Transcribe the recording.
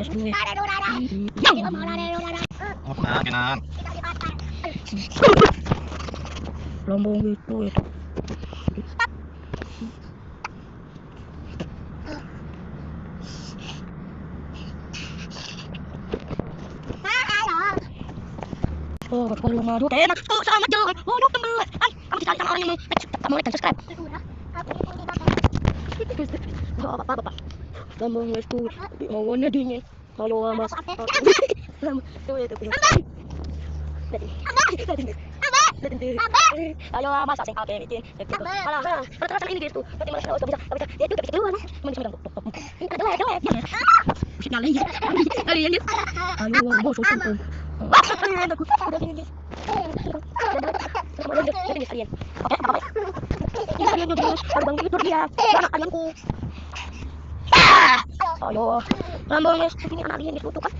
guys, duit. Ganun. Lambong duit. Oh, kalau ngadu enak tuh sama aja. Oh, lu temen. Kamu cari sama orang yang mau like dan subscribe. Oh, bapak. Lambung guys tuh. Hawannya dingin. Kalau masak. Tuh itu. Ayo masak sing kakek bikin. Alah, terus ini guys tuh. Berarti malah bisa dia juga bisa keluar. Cuma bisa bilang. Ada. Musik nyala ya. Kalian lihat. Ayo, bos susun. Aku udah gini guys. Kalian. Oke, apa-apa. Ini kalian guys, ada bang tidur dia. Anak kalianku. Ayo. Lambung guys, ini anak kalian guys, tuh kan.